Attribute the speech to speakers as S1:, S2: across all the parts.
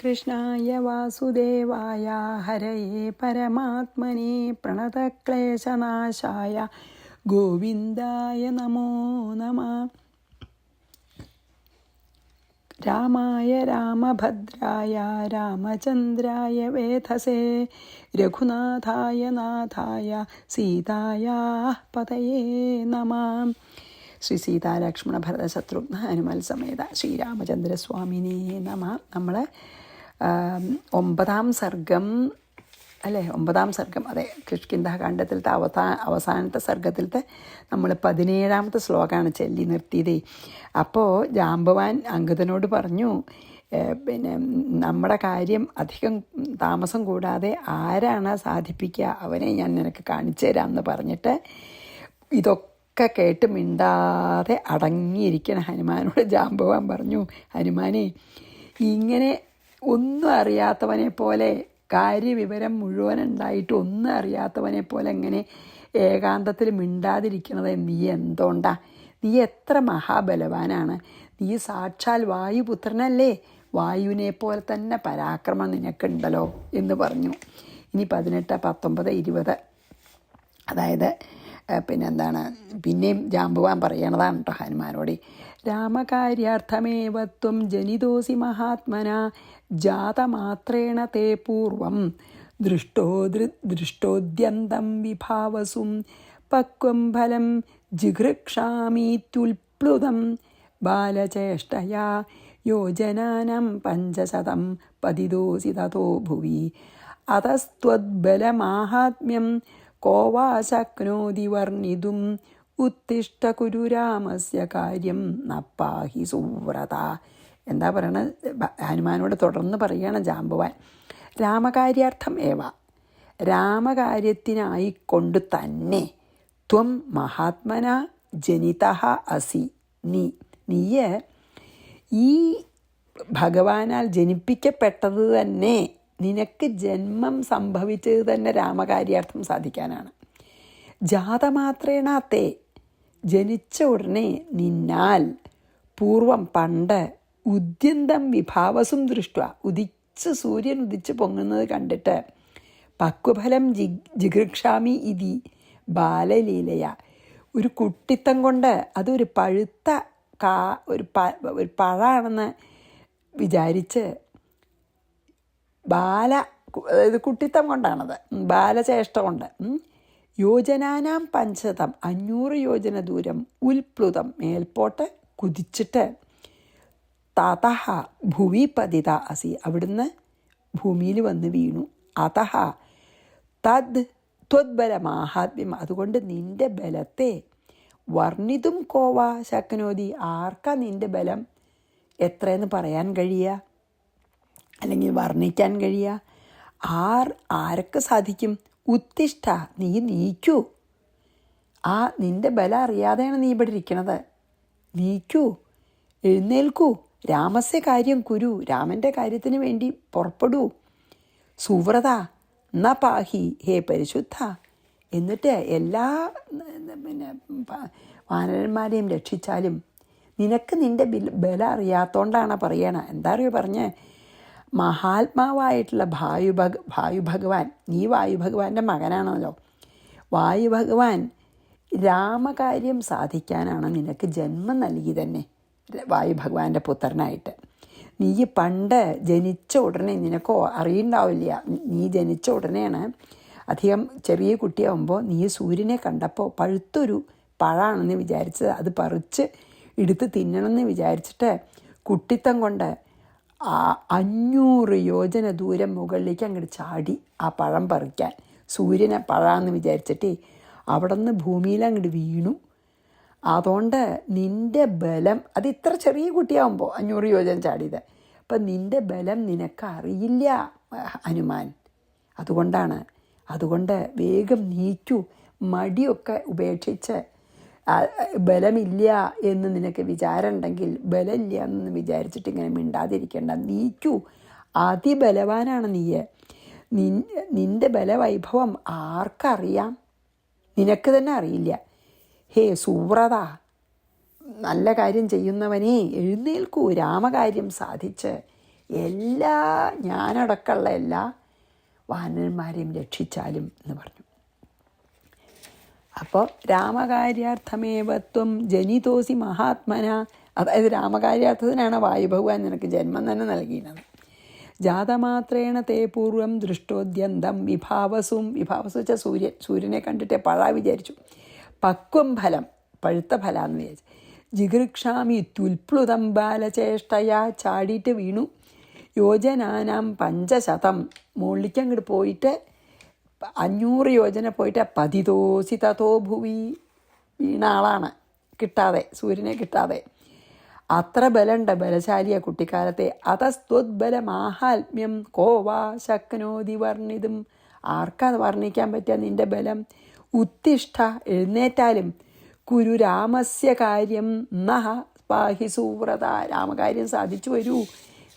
S1: കൃഷ്ണായ വാസുദേവായ ഹരയേ പരമാത്മനെ പ്രണതക്ലേശനാശായ ഗോവിന്ദായ നമോ നമഃ. രാമായ രാമഭദ്രായ രാമചന്ദ്രായ വേധസേ രഘുനാഥായ നാഥായ സീതായാ പതയേ നമഃ. ശ്രീ സീതാലക്ഷ്മണ ഭരത ശത്രുഘ്ന ഹനുമൽ സമേത ശ്രീരാമചന്ദ്രസ്വാമിനേ നമഃ. നമ്മൾ 9ാം സർഗം അല്ലേ, 9ാം സർഗം, അതെ, കിഷ്കിന്ധാകാണ്ഡത്തിലത്തെ അവസാനത്തെ സർഗത്തിലത്തെ നമ്മൾ 17ാമത്തെ ശ്ലോകമാണ് ചൊല്ലി നിർത്തിയത്. അപ്പോൾ ജാമ്പവാൻ അംഗദനോട് പറഞ്ഞു, പിന്നെ നമ്മുടെ കാര്യം അധികം താമസം കൂടാതെ ആരാണ് സാധിപ്പിക്കുക, അവനെ ഞാൻ നിനക്ക് കാണിച്ചു തരാമെന്ന് പറഞ്ഞിട്ട് ഇതൊക്കെ കേട്ട് മിണ്ടാതെ അടങ്ങിയിരിക്കണ ഹനുമാനോട് ജാമ്പവാൻ പറഞ്ഞു, ഹനുമാനെ, ഇങ്ങനെ ഒന്നും അറിയാത്തവനെ പോലെ, കാര്യവിവരം മുഴുവനുണ്ടായിട്ട് ഒന്നും അറിയാത്തവനെ പോലെ എങ്ങനെ ഏകാന്തത്തിൽ മിണ്ടാതിരിക്കണത്? നീ എന്തുകൊണ്ടാ? നീ എത്ര മഹാബലവാനാണ്! നീ സാക്ഷാൽ വായുപുത്രനല്ലേ? വായുവിനെ പോലെ തന്നെ പരാക്രമം നിനക്കുണ്ടല്ലോ എന്ന് പറഞ്ഞു. ഇനി 18, 19, 20, അതായത് പിന്നെയും ജാമ്പവാൻ പറയണതാണ് കേട്ടോ ഹനുമാനോട്. രാമകാര്യാർത്ഥമേവത്വം ജനിതോസി മഹാത്മന ജാതമാത്രേണ തേ പൂർവം ദൃഷ്ടോദ്യന്തം വിഭാവസും പക്വം ഫലം ജിഘൃക്ഷാമീത്യുൽപ്ലുതം ബാലചേഷ്ടയാ യോജനാനം 500 പതിതോസി തതോ ഭുവി അതസ്ത്വദ്ബലമാഹാത്മ്യം കോ വാ ശക്നോതി വർണ്ണിതും ഉത്തിഷ്ഠ കുരു രാമസ്യ കാര്യം നപ്പാഹി സുവ്രത. എന്താ പറയണത്? ഹനുമാനോട് തുടർന്ന് പറയുകയാണ് ജാമ്പവാൻ. രാമകാര്യാർത്ഥം ഏവ, രാമകാര്യത്തിനായിക്കൊണ്ട് തന്നെ, ത്വം മഹാത്മന ജനിതഃ അസി, നീയ് ഈ ഭഗവാനാൽ ജനിപ്പിക്കപ്പെട്ടത് തന്നെ, നിനക്ക് ജന്മം സംഭവിച്ചത് തന്നെ രാമകാര്യാർത്ഥം സാധിക്കാനാണ്. ജാതമാത്രേണ തേ, ജനിച്ച ഉടനെ നിന്നാൽ, പൂർവം പണ്ട്, ഉദ്യന്തം വിഭാവസും ദൃഷ്ട, സൂര്യൻ ഉദിച്ച് പൊങ്ങുന്നത് കണ്ടിട്ട്, പക്വഫലം ജിഘൃക്ഷാമി ഇതി ബാലലീലയ, ഒരു കുട്ടിത്തം കൊണ്ട് അതൊരു പഴുത്ത ഒരു പഴമാണെന്ന് വിചാരിച്ച്, അതായത് കുട്ടിത്തം കൊണ്ടാണത്, ബാലചേഷ്ട കൊണ്ട്, യോജനാനാം 500, 500 യോജന ദൂരം, ഉൽപ്ലുതം, മേൽപോട്ട് കുതിച്ചിട്ട്, തതഹ ഭുവി പതിത അസി, അവിടുന്ന് ഭൂമിയിൽ വന്ന് വീണു. അതഹ ത്വദ്ബല മാഹാത്മ്യം, അതുകൊണ്ട് നിന്റെ ബലത്തെ വർണ്ണിതും കോവാ ശക്നോതി, ആർക്കാ നിന്റെ ബലം എത്രയെന്ന് പറയാൻ കഴിയുക, അല്ലെങ്കിൽ വർണ്ണിക്കാൻ കഴിയുക? ആരൊക്കെ സാധിക്കും? ഉത്തിഷ്ഠ, നീ നീക്കൂ. നിന്റെ ബലം അറിയാതെയാണ് നീ ഇവിടെ ഇരിക്കണത്. നീക്കൂ, എഴുന്നേൽക്കൂ. രാമസ്യ കാര്യം കുരു, രാമൻ്റെ കാര്യത്തിന് വേണ്ടി പുറപ്പെടൂ. സുവ്രത ന പാഹി, ഹേ പരിശുദ്ധ. എന്നിട്ട് എല്ലാ വാനരന്മാരെയും രക്ഷിച്ചാലും നിനക്ക് നിന്റെ ബലം അറിയാത്തോണ്ടാണ് പറയണ. എന്താ അറിയോ പറഞ്ഞേ? മഹാത്മാവായിട്ടുള്ള വായുഭഗവാൻ, നീ വായുഭഗവാന്റെ മകനാണല്ലോ. വായുഭഗവാൻ രാമകാര്യം സാധിക്കാനാണ് നിനക്ക് ജന്മം നൽകി തന്നെ, വായുഭഗവാന്റെ പുത്രനായിട്ട്. നീ പണ്ട് ജനിച്ച ഉടനെ, നിനക്കോ അറിയുണ്ടാവില്ല, നീ ജനിച്ച ഉടനെയാണ്, അധികം ചെറിയ കുട്ടിയാവുമ്പോൾ നീ സൂര്യനെ കണ്ടപ്പോൾ പഴുത്തൊരു പഴമാണെന്ന് വിചാരിച്ചത്, അത് പറിച്ച് എടുത്ത് തിന്നണമെന്ന് വിചാരിച്ചിട്ട് കുട്ടിത്തം കൊണ്ട് 500 യോജന ദൂരം മുകളിലേക്ക് അങ്ങോട്ട് ചാടി ആ പഴം പറിക്കാൻ, സൂര്യനെ പഴാന്ന് വിചാരിച്ചിട്ട് അവിടെ നിന്ന് ഭൂമിയിൽ അങ്ങോട്ട് വീണു. അതുകൊണ്ട് നിന്റെ ബലം, അത് ഇത്ര ചെറിയ കുട്ടിയാവുമ്പോൾ 500 യോജന ചാടിയത്, അപ്പം നിന്റെ ബലം നിനക്ക് അറിയില്ല ഹനുമാൻ. അതുകൊണ്ട് വേഗം നീക്കൂ, മടിയൊക്കെ ഉപേക്ഷിച്ച്, ബലമില്ല എന്ന് നിനക്ക് വിചാരം ഉണ്ടെങ്കിൽ, ബലമില്ല എന്ന് വിചാരിച്ചിട്ട് ഇങ്ങനെ മിണ്ടാതിരിക്കേണ്ട, നീക്കൂ. അതിബലവാനാണ് നിന്റെ ബലവൈഭവം ആർക്കറിയാം? നിനക്ക് തന്നെ അറിയില്ല. ഹേ സുവ്രത, നല്ല കാര്യം ചെയ്യുന്നവനെ എഴുന്നേൽക്കൂ, രാമകാര്യം സാധിച്ച് ഞാനടക്കമുള്ള എല്ലാ വാനരന്മാരെയും രക്ഷിച്ചാലും എന്ന് പറഞ്ഞു. അപ്പോൾ രാമകാര്യാർത്ഥമേവത്വം ജനിതോസി മഹാത്മന, അതായത് രാമകാര്യാർത്ഥത്തിനാണ് വായുഭഗവാൻ നിനക്ക് ജന്മം തന്നെ നൽകിയത്. ജാതമാത്രേണ തേ പൂർവം ദൃഷ്ടോദ്യന്തം വിഭാവസും വെച്ചാൽ സൂര്യനെ കണ്ടിട്ടേ വിചാരിച്ചു. പക്വം ഫലം, പഴുത്ത ഫലാന്ന് വിചാരിച്ചു. ജിഗൃക്ഷാമി തുൽപ്ലുതം ബാലചേഷ്ടയാ, ചാടിയിട്ട് വീണു. യോജനാനാം 500 മുകളിലേക്ക് അങ്ങോട്ട് പോയിട്ട് 500 യോജന പോയിട്ട് പതിതോസി തതോ ഭുവി, വീണ ആളാണ്, കിട്ടാതെ, സൂര്യനെ കിട്ടാതെ. അത്ര ബലമുണ്ട്, ബലശാലിയ കുട്ടിക്കാലത്തെ. അതസ്ത്വദ്ബലമാഹാത്മ്യം കോവാ ശക്നോതി വർണ്ണിതും, ആർക്കത് വർണ്ണിക്കാൻ പറ്റുക നിൻ്റെ ബലം. ഉത്തിഷ്ഠ, എഴുന്നേറ്റാലും. കുരു രാമസ്യ കാര്യം നഹ പാഹി സുവ്രത, രാമകാര്യം സാധിച്ചു വരൂ.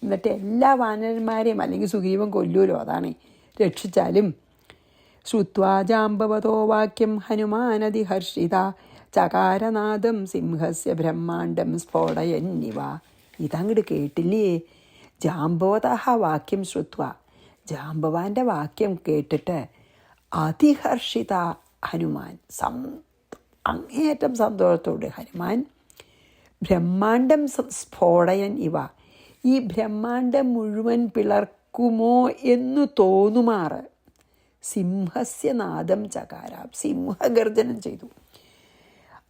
S1: എന്നിട്ട് എല്ലാ വാനരന്മാരെയും, അല്ലെങ്കിൽ സുഗ്രീവൻ കൊല്ലൂലോ, അതാണ്, രക്ഷിച്ചാലും. ശ്രുത്വാ ജാംബവതോ വാക്യം ഹനുമാനതിഹർഷിത ചകാരനാദം സിംഹസ്യ ബ്രഹ്മാണ്ഡം സ്ഫോടയന്നിവ. ഇതങ്ങോട്ട് കേട്ടില്ലേ? ജാംബവത വാക്യം ശ്രുത്വ, ജാംബവാൻ്റെ വാക്യം കേട്ടിട്ട് അതിഹർഷിത ഹനുമാൻ, അങ്ങേയറ്റം സന്തോഷത്തോട് ഹനുമാൻ, ബ്രഹ്മാണ്ഡം സ്ഫോടയൻ ഇവ, ഈ ബ്രഹ്മാണ്ഡം മുഴുവൻ പിളർക്കുമോ എന്നു തോന്നുമാറ് സിംഹസ്യ നാദം ചകാര, സിംഹഗർജനം ചെയ്തു.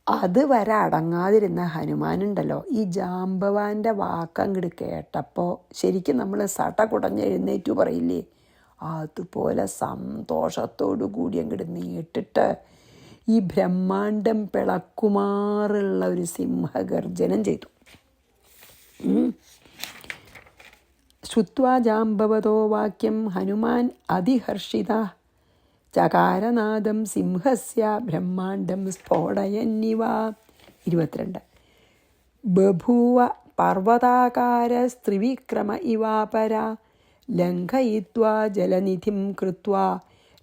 S1: അതുവരെ അടങ്ങാതിരുന്ന ഹനുമാനുണ്ടല്ലോ, ഈ ജാംബവാൻ്റെ വാക്കങ്ങട് കേട്ടപ്പോൾ ശരിക്കും നമ്മൾ സട കുടഞ്ഞ് എഴുന്നേറ്റു പറയില്ലേ, അതുപോലെ സന്തോഷത്തോടു കൂടി അങ്ങോട്ട് നീട്ടിട്ട് ഈ ബ്രഹ്മാണ്ഡം പിളക്കുമാറുള്ള ഒരു സിംഹഗർജനം ചെയ്തു. ശ്രുത്വാ ജാംബവതോ വാക്യം ഹനുമാൻ അതിഹർഷിത ചകാരനാദം സിംഹസ്യ ബ്രഹ്മാണ്ഡം സ്ഫോടയന്നിവ. 22. ബഭൂവ പർവ്വതാകാര സ്ത്രിവിക്രമ ഇവാപര ലംഘയിത്വാ ജലനിധിം കൃത്വാ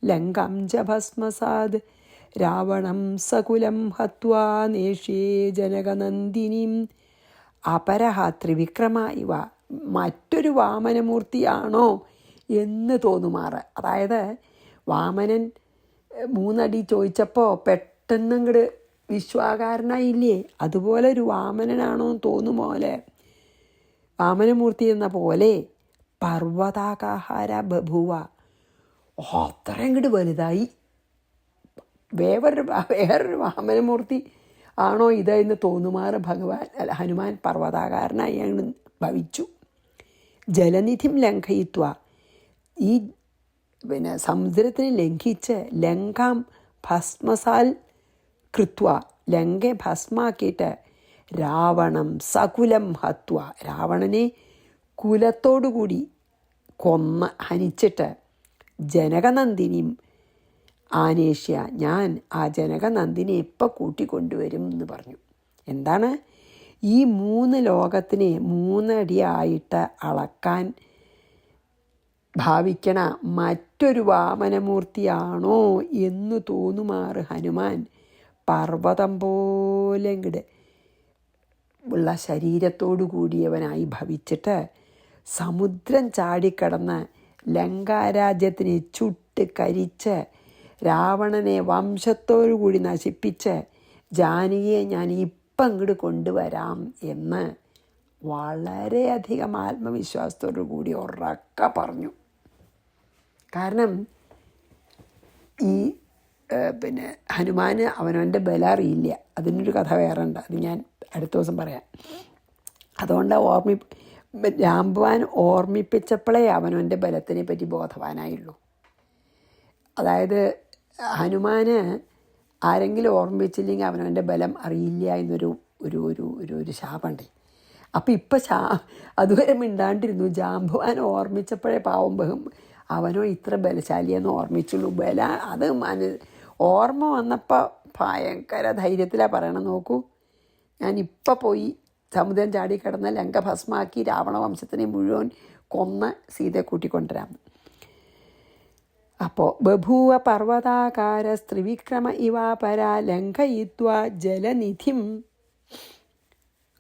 S1: ലങ്കാം ച ഭസ്മസാദ് രാവണം സകുലം ഹത്വാ നേഷ്യേ ജനകനന്ദിനിം. അപരഹ ത്രിവിക്രമ ഇവ, മറ്റൊരു വാമനമൂർത്തിയാണോ എന്ന് തോന്നുമാറ്. അതായത് വാമനൻ 3 അടി ചോദിച്ചപ്പോൾ പെട്ടെന്ന് അങ്ങോട്ട് വിശ്വാകാരനായില്ലേ, അതുപോലെ ഒരു വാമനനാണോ എന്ന് തോന്നുമോലെ, വാമനമൂർത്തി എന്ന പോലെ. പർവ്വതാകാഹാര ബഭൂവ, അത്രയും അങ്ങോട്ട് വലുതായി. വേറൊരു വാമനമൂർത്തി ആണോ ഇത് എന്ന് തോന്നുമാറ് ഹനുമാൻ പർവ്വതാകാരനായി അങ്ങ് ഭവിച്ചു. ജലനിധിം ലംഘയിത്വ, ഈ സമുദ്രത്തിനെ ലംഘിച്ച് ലങ്കാം ഭസ്മസാൽ കൃത്വ, ലങ്കയെ ഭസ്മാക്കിയിട്ട് രാവണം സകുലം ഹത്വ, രാവണനെ കുലത്തോടുകൂടി ഹനിച്ചിട്ട് ജനകനന്ദിനിയും ആനേഷ്യ, ഞാൻ ആ ജനകനന്ദിനെ എപ്പോൾ കൂട്ടിക്കൊണ്ടുവരും എന്ന് പറഞ്ഞു. എന്താണ് ഈ 3 ലോകത്തിനെ 3 അടിയായിട്ട് അളക്കാൻ ഭാവിക്കണ മറ്റൊരു വാമനമൂർത്തിയാണോ എന്ന് തോന്നുമാറ് ഹനുമാൻ പർവ്വതം പോലെ ഉള്ള ശരീരത്തോടു കൂടിയവനായി ഭവിച്ചിട്ട് സമുദ്രം ചാടിക്കടന്ന് ലങ്കാരാജ്യത്തിനെ ചുട്ട് കരിച്ച് രാവണനെ വംശത്തോടു കൂടി നശിപ്പിച്ച് ജാനകിയെ ഞാൻ ഇപ്പം അങ്ങോട്ട് കൊണ്ടുവരാം എന്ന് വളരെയധികം ആത്മവിശ്വാസത്തോടു കൂടി ഉറക്കെ പറഞ്ഞു. കാരണം ഈ ഹനുമാന് അവനവൻ്റെ ബലം അറിയില്ല. അതിനൊരു കഥ വേറെ ഉണ്ട്, അത് ഞാൻ അടുത്ത ദിവസം പറയാം. അതുകൊണ്ട് ജാംബവാൻ ഓർമ്മിപ്പിച്ചപ്പോഴേ അവനവൻ്റെ ബലത്തിനെ പറ്റി ബോധവാനായുള്ളൂ. അതായത് ഹനുമാന് ആരെങ്കിലും ഓർമ്മിച്ചില്ലെങ്കിൽ അവനവൻ്റെ ബലം അറിയില്ല എന്നൊരു ഒരു ഒരു ഒരു ഒരു ശാപമുണ്ട്. അപ്പം ഇപ്പം അതുവരെ മിണ്ടാണ്ടിരുന്നു. ജാംബവാൻ ഓർമ്മിച്ചപ്പോഴേ പാവം അവനോ ഇത്ര ബലശാലിയെന്ന് ഓർമ്മിച്ചുള്ളൂ. അത് ഓർമ്മ വന്നപ്പോൾ ഭയങ്കര ധൈര്യത്തിലാണ് പറയണം. നോക്കൂ, ഞാനിപ്പോൾ പോയി സമുദ്രം ചാടിക്കിടന്ന് ലങ്ക ഭസ്മാക്കി രാവണവംശത്തിനെ മുഴുവൻ കൊന്ന് സീതയെ കൂട്ടിക്കൊണ്ടുവരാം. അപ്പോൾ ബഭൂവ പർവ്വതാകാര സ്ത്രിവിക്രമ ഇവാപര ലംഘയിത്വാ ജലനിധിം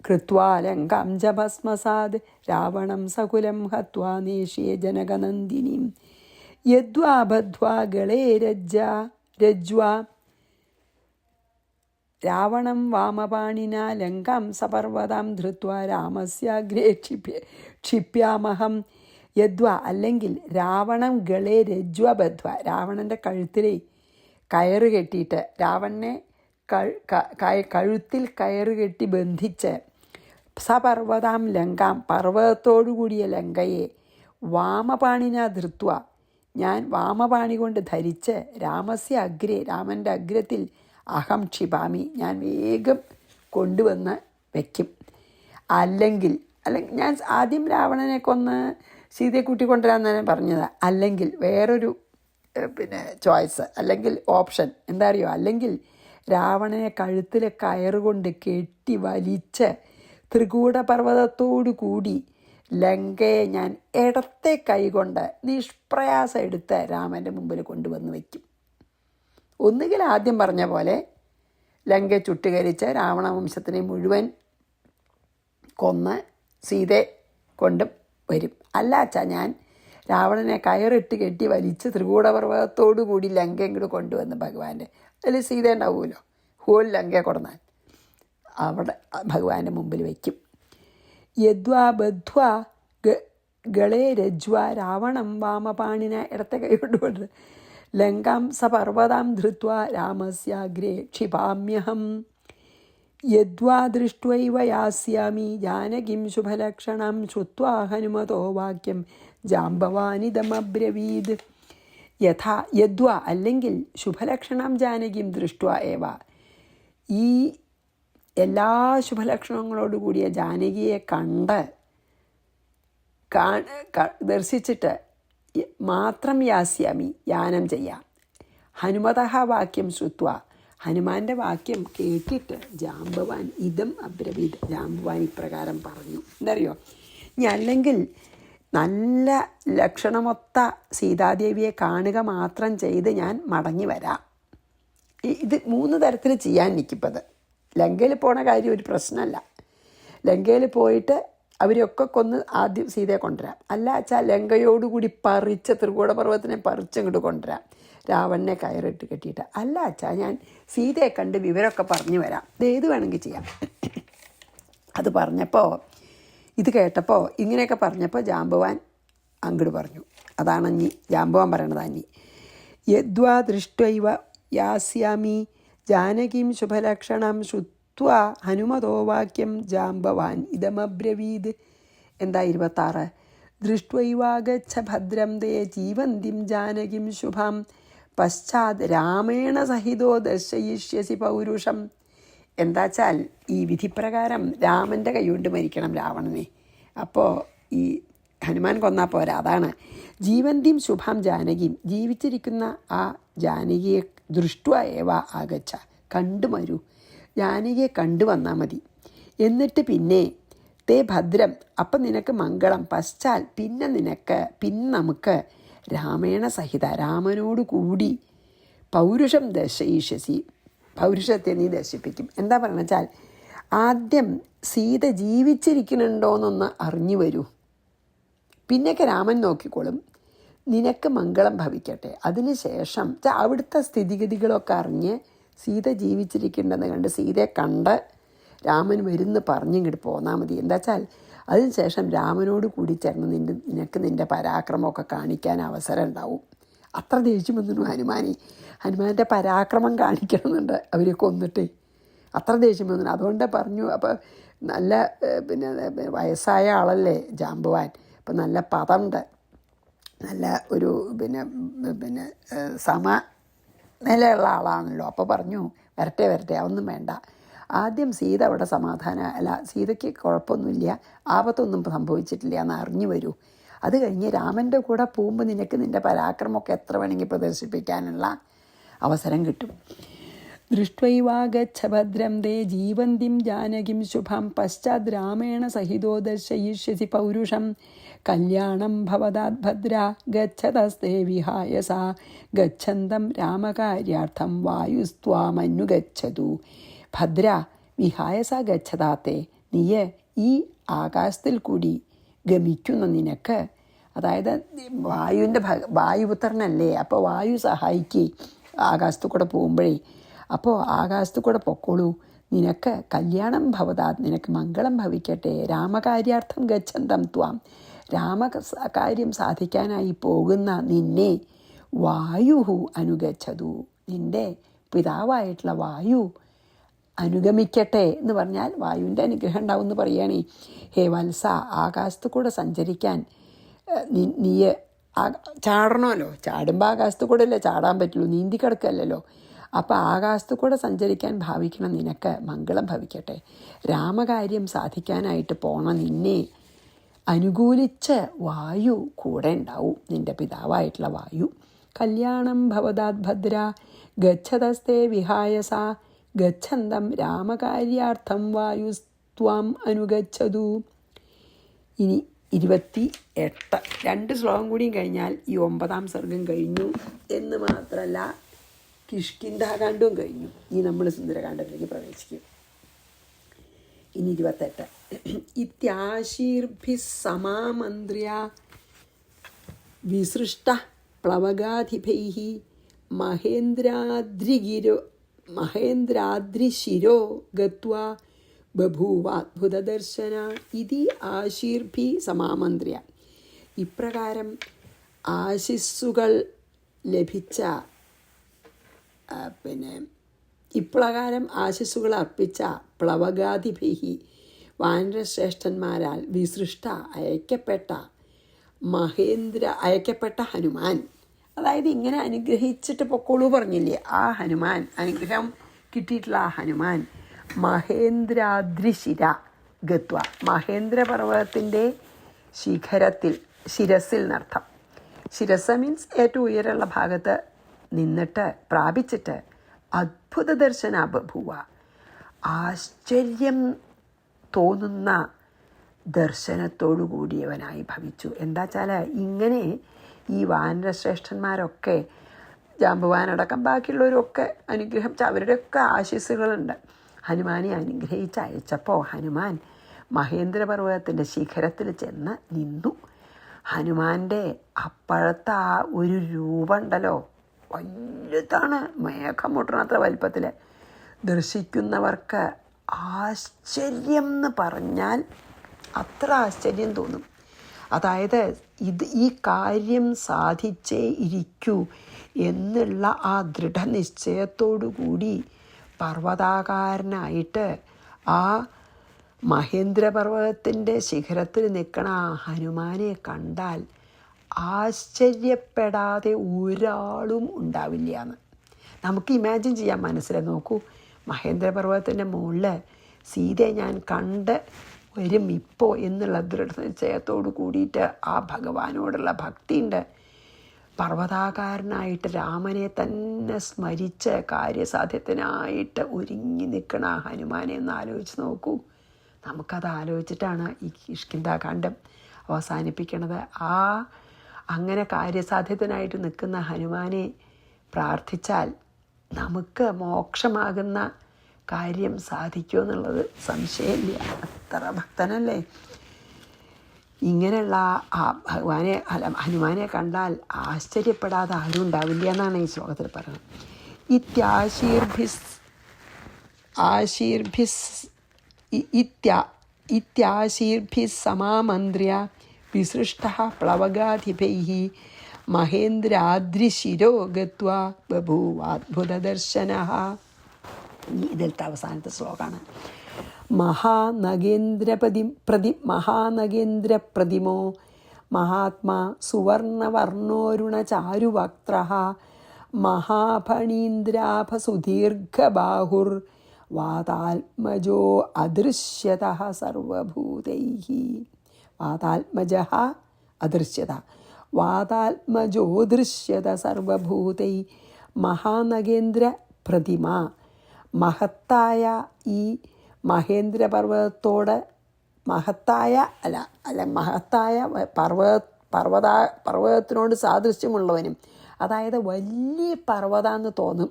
S1: കൃത്വാ ലങ്കാം ച ഭസ്മസാദ് രാവണം സകുലം ഹത്വാ നേഷ്യെ ജനകനന്ദിനീം യദ്വാ ബദ്ധ്വാ ഗളേ രജ്വാ രാവണം വാമപാണിനാ ലങ്കാം സപർവതാം ധൃത്വാ രാമസ്യാഗ്രേ ക്ഷിപ്യാമഹം യദ്വാ അല്ലെങ്കിൽ രാവണം ഗളേ രജ്വ ബദ്ധ്വ രാവണൻ്റെ കഴുത്തിലെ കയറ് കെട്ടിയിട്ട് രാവണനെ കഴുത്തിൽ കയറ് കെട്ടി ബന്ധിച്ച് സപർവതാം ലങ്കാം പർവ്വതത്തോടുകൂടിയ ലങ്കയെ വാമപാണിന ധൃത്വ ഞാൻ വാമപാണി കൊണ്ട് ധരിച്ച് രാമസ്യ അഗ്രേ രാമൻ്റെ അഗ്രത്തിൽ അഹം ക്ഷിപാമി ഞാൻ വേഗം കൊണ്ടുവന്ന് വയ്ക്കും. അല്ലെങ്കിൽ ഞാൻ ആദ്യം രാവണനെ കൊന്ന് സീതയെ കൂട്ടിക്കൊണ്ടുവരാൻ തന്നെ പറഞ്ഞത്. അല്ലെങ്കിൽ വേറൊരു ചോയ്സ് അല്ലെങ്കിൽ ഓപ്ഷൻ എന്താ അറിയോ, അല്ലെങ്കിൽ രാവണനെ കഴുത്തിലെ കയറുകൊണ്ട് കെട്ടി വലിച്ച് ത്രികൂടപർവ്വതത്തോടു കൂടി ലങ്കയെ ഞാൻ ഇടത്തെ കൈകൊണ്ട് നിഷ്പ്രയാസം എടുത്ത് രാമൻ്റെ മുമ്പിൽ കൊണ്ടുവന്ന് വയ്ക്കും. ഒന്നുകിൽ ആദ്യം പറഞ്ഞ പോലെ ലങ്കയെ ചുട്ടുകരിച്ച് രാവണ വംശത്തിനെ മുഴുവൻ കൊന്ന് സീതയെ കൊണ്ടും വരും. അല്ലാച്ചാ ഞാൻ രാവണനെ കയറിട്ട് കെട്ടി വലിച്ച് ത്രികൂടപർവ്വതത്തോടു കൂടി ലങ്ക ഇങ്ങോട്ട് കൊണ്ടുവന്ന് ഭഗവാന്റെ അതിൽ സീത ഉണ്ടാവുമല്ലോ, ഹോൾ ലങ്കയെ കൊടുന്നാൽ അവിടെ ഭഗവാന്റെ മുമ്പിൽ വയ്ക്കും. യദ്വാ ബദ്ധ്വാ ഗളേ രജ്വാ രാവണം വാമപാണിന ഇടത്തെ കൈ കൊണ്ടുകൊണ്ട് ലങ്കാം സപർവതാം ധൃത്വാ രാമസ്യാഗ്രേ ക്ഷിപാമ്യഹം യദ്വാ ദൃഷ്ട്വൈവ യാസ്യാമി ജാനകിം ശുഭലക്ഷണം ശ്രുത്വാ ഹനുമതോ വാക്യം ജാംബവാനിതമബ്രവീത് യഥാ യദ്വാ അല്ലെങ്കിൽ ശുഭലക്ഷണം ജാനകിം ദൃഷ്ട്വാ ഏവ ഈ എല്ലാ ശുഭലക്ഷണങ്ങളോടുകൂടിയ ജാനകിയെ ദർശിച്ചിട്ട് മാത്രം യാസ്യാമി യാനം ചെയ്യാം. ഹനുമതഃ വാക്യം ശ്രുത്വ ഹനുമാൻ്റെ വാക്യം കേട്ടിട്ട് ജാംബവാൻ ഇതം അബ്രവീത് ജാംബവാൻ ഇപ്രകാരം പറഞ്ഞു. എന്തറിയോ, ഇനി അല്ലെങ്കിൽ നല്ല ലക്ഷണമൊത്ത സീതാദേവിയെ കാണുക മാത്രം ചെയ്ത് ഞാൻ മടങ്ങി വരാം. ഇത് 3 തരത്തിൽ ചെയ്യാൻ എനിക്കിപ്പത്. ലങ്കയിൽ പോണ കാര്യം ഒരു പ്രശ്നമല്ല. ലങ്കയിൽ പോയിട്ട് അവരെയൊക്കെ കൊന്ന് ആദ്യം സീതയെ കൊണ്ടുവരാം. അല്ല വെച്ചാൽ ലങ്കയോടുകൂടി പറിച്ച് ത്രികൂടപർവ്വതത്തിനെ പറിച്ചങ്ങോട്ട് കൊണ്ടുവരാം രാവണനെ കയറിട്ട് കെട്ടിയിട്ട്. അല്ല വെച്ചാൽ ഞാൻ സീതയെ കണ്ട് വിവരമൊക്കെ പറഞ്ഞു വരാം. ഇത് വേണമെങ്കിൽ ചെയ്യാം. അത് പറഞ്ഞപ്പോൾ ഇത് കേട്ടപ്പോൾ ഇങ്ങനെയൊക്കെ പറഞ്ഞപ്പോൾ ജാംബവാൻ അങ്ങോട്ട് പറഞ്ഞു. അതാണ് അഞ്ഞി ജാംബവാൻ പറയണത്. അഞ്ഞി യദ്വാ ദൃഷ്ടൈവ യാസ്യാമി ജാനകീം ശുഭലക്ഷണം ശ്രുത്വാ ഹനുമതോ വാക്യം ജാംബവാൻ ഇതമബ്രവീത്. എന്താ 26 ദൃഷ്ട്വൈവാഗച്ഛ ഭദ്രം തേ ജീവന്തിം ജാനകിം ശുഭാം പശ്ചാത് രാമേണ സഹിതോ ദർശയിഷ്യസി പൗരുഷം. എന്താച്ചാൽ ഈ വിധിപ്രകാരം രാമൻ്റെ കൈകൊണ്ട് മരിക്കണം രാവണനെ. അപ്പോൾ ഈ ഹനുമാൻ കൊന്നാൽ പോരാ. അതാണ് ജീവന്തിം ശുഭാം ജാനകിയും ജീവിച്ചിരിക്കുന്ന ആ ജാനകിയെ ദൃഷ്ട്വ ഏവ ആഗച്ഛ കണ്ടുമരൂ ജാനകിയെ കണ്ടുവന്നാൽ മതി. എന്നിട്ട് പിന്നെ തേ ഭദ്രം അപ്പം നിനക്ക് മംഗളം പശ്ചാൽ പിന്നെ നമുക്ക് രാമേണ സഹിത രാമനോട് കൂടി പൗരുഷം ദർശയിഷ്യസി പൗരുഷത്തെ നീ ദർശിപ്പിക്കും. എന്താ പറയുക വെച്ചാൽ ആദ്യം സീത ജീവിച്ചിരിക്കുന്നുണ്ടോയെന്നൊന്ന് അറിഞ്ഞു വരൂ, പിന്നെയൊക്കെ രാമൻ നോക്കിക്കോളും. നിനക്ക് മംഗളം ഭവിക്കട്ടെ. അതിനുശേഷം അവിടുത്തെ സ്ഥിതിഗതികളൊക്കെ അറിഞ്ഞ് സീത ജീവിച്ചിരിക്കേണ്ടെന്ന് കണ്ട് സീതയെ കണ്ട് രാമൻ വരുന്ന് പറഞ്ഞിങ്ങോട്ട് പോന്നാൽ മതി. എന്താ വെച്ചാൽ അതിനുശേഷം രാമനോട് കൂടി ചേർന്ന് നിനക്ക് നിൻ്റെ പരാക്രമമൊക്കെ കാണിക്കാൻ അവസരം ഉണ്ടാവും. അത്ര ദേഷ്യം വന്നു ഹനുമാൻ്റെ പരാക്രമം കാണിക്കണമെന്നുണ്ട് അവരെ കൊന്നിട്ട്. അത്ര ദേഷ്യം വന്നു. അതുകൊണ്ട് പറഞ്ഞു. അപ്പോൾ നല്ല വയസ്സായ ആളല്ലേ ജാംബവാൻ. അപ്പം നല്ല പദമുണ്ട്, നല്ല ഒരു സമനിലയുള്ള ആളാണല്ലോ. അപ്പോൾ പറഞ്ഞു വരട്ടെ അതൊന്നും വേണ്ട. ആദ്യം സീത അവിടെ സീതയ്ക്ക് കുഴപ്പമൊന്നുമില്ല, ആപത്തൊന്നും സംഭവിച്ചിട്ടില്ല എന്ന് അറിഞ്ഞു വരൂ. അത് കഴിഞ്ഞ് രാമൻ്റെ കൂടെ പോകുമ്പോൾ നിനക്ക് നിൻ്റെ പരാക്രമമൊക്കെ എത്ര വേണമെങ്കിൽ പ്രദർശിപ്പിക്കാനുള്ള അവസരം കിട്ടും. ദൃഷ്ട്വൈവാഗച്ഛ ഭദ്രം തേ ജീവന്തിം ജാനകിം ശുഭം പശ്ചാത് രാമേണ സഹിതോ ദർശയിഷ്യസി പൗരുഷം കല്യാണം ഭവതാത് ഭദ്ര ഗച്ഛതസ്തേ വിഹായ സാ ഗച്ഛന്തം രാമകാര്യാർത്ഥം വായുസ്ത്വാമനുഗച്ഛതു. ഭദ്ര വിഹായ സാ ഗച്ഛതാത്തെ നീയെ ഈ ആകാശത്തിൽ കൂടി ഗമിക്കുന്ന നിനക്ക്, അതായത് വായുപുത്രനല്ലേ, അപ്പോൾ വായു സഹായിക്കേ ആകാശത്തു കൂടെ പോകുമ്പോഴേ. അപ്പോൾ ആകാശത്തു കൂടെ പൊക്കോളൂ, നിനക്ക് കല്യാണം ഭവതാത്, നിനക്ക് മംഗളം ഭവിക്കട്ടെ. രാമകാര്യാർത്ഥം ഗച്ഛന്തം ത്വാം, രാമകാര്യം സാധിക്കാനായി പോകുന്ന നിന്നെ വായുഹു അനുഗച്ഛതു, നിൻ്റെ പിതാവായിട്ടുള്ള വായു അനുഗമിക്കട്ടെ എന്ന് പറഞ്ഞാൽ വായുവിൻ്റെ അനുഗ്രഹം ഉണ്ടാവും എന്ന് പറയുകയാണേ. ഹേ വത്സ, ആകാശത്തു കൂടെ സഞ്ചരിക്കാൻ നീ ചാടണമല്ലോ, ചാടുമ്പോൾ ആകാശത്തു കൂടെ അല്ലേ ചാടാൻ പറ്റുള്ളൂ, നീന്തി കിടക്കല്ലോ. അപ്പോൾ ആകാശത്തു കൂടെ സഞ്ചരിക്കാൻ ഭാവിക്കണം നിനക്ക് മംഗളം ഭവിക്കട്ടെ. രാമകാര്യം സാധിക്കാനായിട്ട് പോണ നിന്നെ അനുകൂലിച്ച് വായു കൂടെ ഉണ്ടാവും, നിൻ്റെ പിതാവായിട്ടുള്ള വായു. കല്യാണം ഭവതാത് ഭദ്ര ഗച്ഛതസ്തേ വിഹായസ, ഗച്ഛന്തം രാമകാര്യാർത്ഥം വായുസ്ത്വാം അനുഗച്ഛതു. ഇനി 28 2 ശ്ലോകം കൂടിയും കഴിഞ്ഞാൽ ഈ 9ാം സർഗം കഴിഞ്ഞു എന്ന് മാത്രമല്ല കിഷ്കിന്ധാകാന്ഡവും കഴിഞ്ഞു. ഈ നമ്മൾ സുന്ദരകാന്ഡത്തിലേക്ക് പ്രവേശിക്കും. ഇനി 28 ഇത്യാശീർഭിः സമാമന്ത്ര്യ വിസൃഷ്ട പ്ലവഗാധിപൈഃ മഹേന്ദ്രാദ്രിശിരോ ഗത്വാ ബഭൂവാദ്ഭുതദർശന ഇതി ആശീർഭി സമാമന്ത്ര്യ. ഇപ്രകാരം ആശിസ്സുകൾ ലഭിച്ച ഇപ്രകാരം ആശിസ്സുകൾ അർപ്പിച്ച പ്ലവഗാധിപൈഃ വാനരശ്രേഷ്ഠന്മാരാൽ വിസൃഷ്ട അയക്കപ്പെട്ട ഹനുമാൻ, അതായത് ഇങ്ങനെ അനുഗ്രഹിച്ചിട്ട് പൊക്കോളൂ പറഞ്ഞില്ലേ, ആ ഹനുമാൻ, അനുഗ്രഹം കിട്ടിയിട്ടുള്ള ആ ഹനുമാൻ മഹേന്ദ്രാദ്രിശിര ഗത്വ, മഹേന്ദ്രപർവ്വതത്തിൻ്റെ ശിരസിൽ നർത്ഥം. ശിരസ് മീൻസ് ഏറ്റവും ഉയരമുള്ള ഭാഗത്ത് നിന്നിട്ട് പ്രാപിച്ചിട്ട് അദ്ഭുത ദർശന ബഭൂവ, ആശ്ചര്യം തോന്നുന്ന ദർശനത്തോടു കൂടിയവനായി ഭവിച്ചു. എന്താ വെച്ചാൽ ഇങ്ങനെ ഈ വാനരശ്രേഷ്ഠന്മാരൊക്കെ, ജാമ്പവാനടക്കം ബാക്കിയുള്ളവരൊക്കെ അനുഗ്രഹം, അവരുടെയൊക്കെ ആശീസ്സുകളുണ്ട്. ഹനുമാനെ അനുഗ്രഹിച്ച് അയച്ചപ്പോൾ ഹനുമാൻ മഹേന്ദ്രപർവ്വതത്തിൻ്റെ ശിഖരത്തിൽ ചെന്ന് നിന്നു. ഹനുമാൻ്റെ അപ്പോഴത്തെ ആ ഒരു രൂപമുണ്ടല്ലോ, വലുതാണ്, മേഘം മുട്ടണത്ര വലിപ്പത്തിൽ. ദർശിക്കുന്നവർക്ക് ആശ്ചര്യം എന്ന് പറഞ്ഞാൽ അത്ര ആശ്ചര്യം തോന്നും. അതായത് ഈ കാര്യം സാധിച്ചേ ഇരിക്കൂ എന്നുള്ള ആ ദൃഢനിശ്ചയത്തോടു കൂടി പർവ്വതാകാരനായിട്ട് ആ മഹേന്ദ്രപർവ്വതത്തിൻ്റെ ശിഖരത്തിൽ നിൽക്കണ ആ ഹനുമാനെ കണ്ടാൽ ആശ്ചര്യപ്പെടാതെ ഒരാളും ഉണ്ടാവില്ല എന്ന് നമുക്ക് ഇമാജിൻ ചെയ്യാം. മനസ്സിൽ നോക്കൂ, മഹേന്ദ്രപർവ്വതത്തിൻ്റെ മുകളിൽ സീതയെ ഞാൻ കണ്ട് വരും ഇപ്പോൾ എന്നുള്ള ദൃഢനിശ്ചയത്തോടു കൂടിയിട്ട് ആ ഭഗവാനോടുള്ള ഭക്തിയുണ്ട്. പർവ്വതാകാരനായിട്ട് രാമനെ തന്നെ സ്മരിച്ച് കാര്യസാധ്യത്തിനായിട്ട് ഒരുങ്ങി നിൽക്കണ ആ ഹനുമാനെ ഒന്ന് ആലോചിച്ച് നോക്കൂ. നമുക്കത് ആലോചിച്ചിട്ടാണ് ഈ കിഷ്കിന്ധാകാന്ഡം അവസാനിപ്പിക്കണത്. അങ്ങനെ കാര്യസാധ്യത്തിനായിട്ട് നിൽക്കുന്ന ഹനുമാനെ പ്രാർത്ഥിച്ചാൽ നമുക്ക് മോക്ഷമാകുന്ന കാര്യം സാധിക്കുമെന്നുള്ളത് സംശയമില്ല. അത്ര ഭക്തനല്ലേ. ഇങ്ങനെയുള്ള ആ ഹനുമാനെ കണ്ടാൽ ആശ്ചര്യപ്പെടാതെ ആരും ഉണ്ടാവില്ല എന്നാണ് ഈ ശ്ലോകത്തിൽ പറയുന്നത്. ഇത്യാശീർഭിസ് സമാമന്ത്ര്യ വിസൃഷ്ടഃ പ്ലവഗാധിപൈഃ മഹേന്ദ്രാദ്രിശിരോ ഗത്വാ ബഭൂവാദ്ഭുതദർശനഃ. ഇതിലത്തെ അവസാനത്തെ ശ്ലോകമാണ്. മഹാനഗേന്ദ്രപ്രതിമോ മഹാത്മാ സുവർണവർണോരുണചാരുവക്ത്രഃ മഹാഫണീന്ദ്രാഭസുദീർഘബാഹുർ വാതാത്മജോ അദൃശ്യതഃ സർവഭൂതൈഃ. വാതാത്മജഃ അദൃശ്യത, വാതാത്മജോ ദൃശ്യത സർവഭൂതൈ. മഹാനഗേന്ദ്ര പ്രതിമ, മഹത്തായ ഈ മഹേന്ദ്രപർവ്വതത്തോട് മഹത്തായ പർവ്വതത്തിനോട് സാദൃശ്യമുള്ളവനും, അതായത് വലിയ പർവ്വതമെന്ന് തോന്നും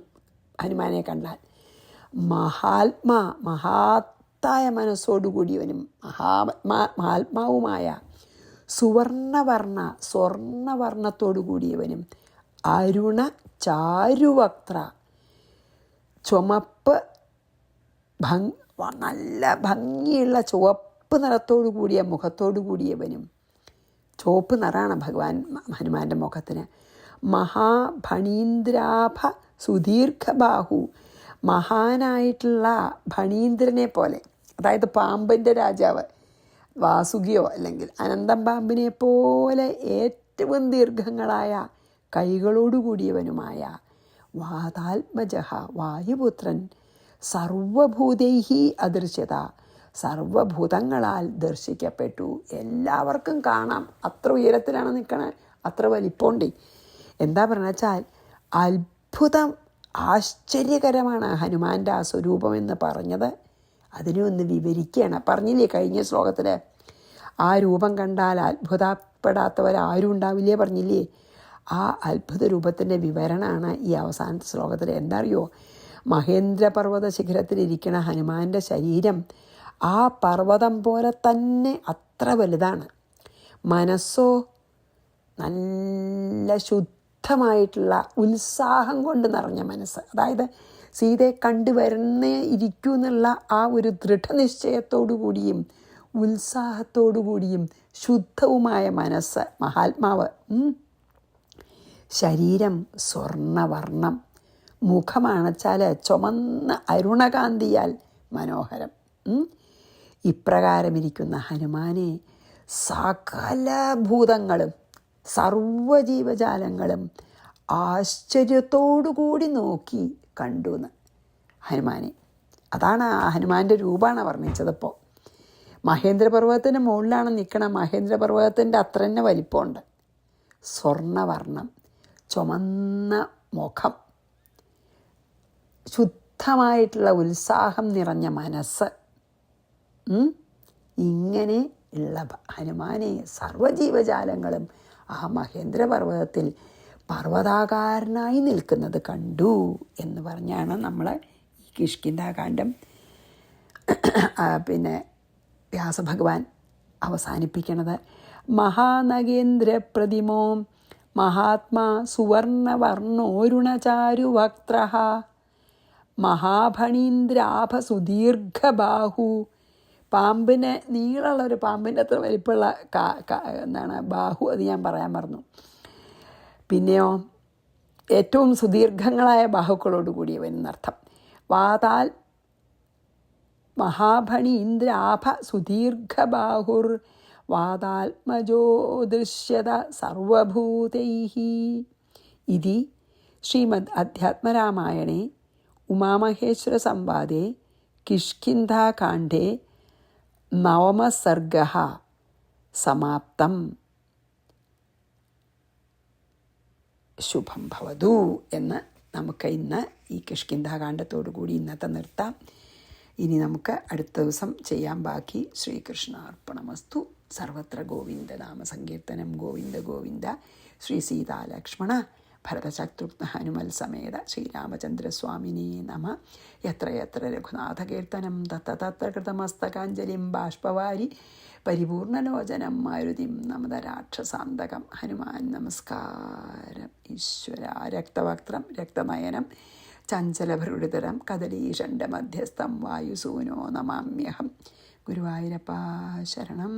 S1: ഹനുമാനെ കണ്ടാൽ. മഹത്തായ മനസ്സോടുകൂടിയവനും മഹാത്മാവുമായ സ്വർണവർണ്ണത്തോടു കൂടിയവനും അരുണ ചാരുവക്ത്ര ചുമപ്പ് നല്ല ഭംഗിയുള്ള ചുവപ്പ് നിറത്തോടു കൂടിയ മുഖത്തോടു കൂടിയവനും, ചുവപ്പ് നിറാണ് ഭഗവാൻ ഹനുമാൻ്റെ മുഖത്തിന്. മഹാഭണീന്ദ്രാഭ സുദീർഘബാഹു, മഹാനായിട്ടുള്ള ഭണീന്ദ്രനെ പോലെ, അതായത് പാമ്പിൻ്റെ രാജാവ് വാസുകിയോ അല്ലെങ്കിൽ അനന്തം പാമ്പിനെ പോലെ ഏറ്റവും ദീർഘങ്ങളായ കൈകളോടുകൂടിയവനുമായ വാതാത്മജഃ വായുപുത്രൻ സർവഭൂതൈഹി അദൃശ്യത, സർവഭൂതങ്ങളാൽ ദർശിക്കപ്പെട്ടു. എല്ലാവർക്കും കാണാം. അത്ര ഉയരത്തിലാണ് നിൽക്കണത്, അത്ര വലിപ്പമുണ്ട്. എന്താ പറഞ്ഞാൽ വെച്ചാൽ അത്ഭുതം, ആശ്ചര്യകരമാണ് ഹനുമാൻ്റെ ആ സ്വരൂപം എന്ന് പറഞ്ഞത്. അതിനെ ഒന്ന് വിവരിക്കുകയാണ്. പറഞ്ഞില്ലേ കഴിഞ്ഞ ശ്ലോകത്തിൽ, ആ രൂപം കണ്ടാൽ അത്ഭുതപ്പെടാത്തവരാരും ഉണ്ടാവില്ലേ പറഞ്ഞില്ലേ. ആ അത്ഭുത രൂപത്തിൻ്റെ വിവരണമാണ് ഈ അവസാനത്തെ ശ്ലോകത്തിൽ. എന്താ അറിയോ, മഹേന്ദ്രപർവ്വത ശിഖരത്തിലിരിക്കുന്ന ഹനുമാൻ്റെ ശരീരം ആ പർവ്വതം പോലെ തന്നെ അത്ര വലുതാണ്. മനസ്സോ നല്ല ശുദ്ധമായിട്ടുള്ള ഉത്സാഹം കൊണ്ട് നിറഞ്ഞ മനസ്സ്. അതായത് സീതയെ കണ്ടുവരുന്നേ ഇരിക്കൂ എന്നുള്ള ആ ഒരു ദൃഢനിശ്ചയത്തോടു കൂടിയും ഉത്സാഹത്തോടു കൂടിയും ശുദ്ധവുമായ മനസ്സ്, മഹാത്മാവ്. ശരീരം സ്വർണവർണ്ണം, മുഖമാണച്ചാൽ ചുമന്ന അരുണകാന്തിയാൽ മനോഹരം. ഇപ്രകാരമിരിക്കുന്ന ഹനുമാനെ സകല ഭൂതങ്ങളും സർവജീവജാലങ്ങളും ആശ്ചര്യത്തോടുകൂടി നോക്കി കണ്ടു എന്ന് ഹനുമാനെ. അതാണ് ആ ഹനുമാൻ്റെ രൂപമാണ് വർണ്ണിച്ചതിപ്പോൾ. മഹേന്ദ്രപർവ്വതത്തിൻ്റെ മുകളിലാണ് നിൽക്കണം. മഹേന്ദ്രപർവ്വതത്തിൻ്റെ അത്ര തന്നെ വലിപ്പമുണ്ട്. സ്വർണവർണ്ണം, ചുമന്ന മുഖം, ശുദ്ധമായിട്ടുള്ള ഉത്സാഹം നിറഞ്ഞ മനസ്സ്. ഇങ്ങനെ ഉള്ള ഹനുമാനെ സർവജീവജാലങ്ങളും ആ മഹേന്ദ്രപർവ്വതത്തിൽ പർവ്വതാകാരനായി നിൽക്കുന്നത് കണ്ടു എന്ന് പറഞ്ഞാണ് നമ്മൾ ഈ കിഷ്കിന്ധാകാന്ഡം വ്യാസഭഗവാൻ അവസാനിപ്പിക്കണത്. മഹാനഗേന്ദ്ര പ്രതിമോ മഹാത്മാ സുവർണവർണ്ണോരുണചാരുവക്ത്ര മഹാഭണീന്ദ്രാഭ സുദീർഘബാഹു. പാമ്പിന് നീളമുള്ളൊരു പാമ്പിൻ്റെ അത്ര വലിപ്പമുള്ള ബാഹു, അത് ഞാൻ പറയാൻ മറന്നു. പിന്നെയോ ഏറ്റവും സുദീർഘങ്ങളായ ബാഹുക്കളോട് കൂടിയവനെന്നർത്ഥം. വാതാൽ മഹാഭണീന്ദ്രാഭ സുദീർഘബാഹുർ വാതാത്മജോ ദൃശ്യത സർവഭൂതൈഃ. ഇതി ശ്രീമദ് അധ്യാത്മരാമായണേ ഉമാമഹേശ്വര സംവാദേ കിഷ്കിന്ധാകാണ്ഡേ നവമസർഗഃ സമാപ്തം. ശുഭം ഭവതു എന്ന് നമുക്ക് ഇന്ന് ഈ കിഷ്കിന്ധാകാന്ഡത്തോടു കൂടി ഇന്നത്തെ നിർത്താം. ഇനി നമുക്ക് അടുത്ത ദിവസം ചെയ്യാൻ ബാക്കി. ശ്രീകൃഷ്ണാർപ്പണമസ്തു. സർവത്ര ഗോവിന്ദ നാമസങ്കീർത്തനം. ഗോവിന്ദ ഗോവിന്ദ. ശ്രീ സീതാലക്ഷ്മണ ഭരതശത്രുഘ്ന ഹനുമൽ സമേത ശ്രീരാമചന്ദ്രസ്വാമിനേ നമ. യത്ര യത്ര രഘുനാഥകീർത്തനം തത്ര തത്ര കൃതമസ്തകാഞ്ജലിം ബാഷ്പവാരി പരിപൂർണലോചനം മാരുതിം നമത രാക്ഷസാന്തകം. ഹനുമാൻ നമസ്കാരം. ഈശ്വര രക്തവക്ത്രം രക്തനയനം ചഞ്ചലഭൃടിതരം കദലീഷണ്ഡമധ്യസ്ഥം വായുസൂനോ നമാമ്യഹം. ഗുരുവായൂരപ്പാ ശരണം.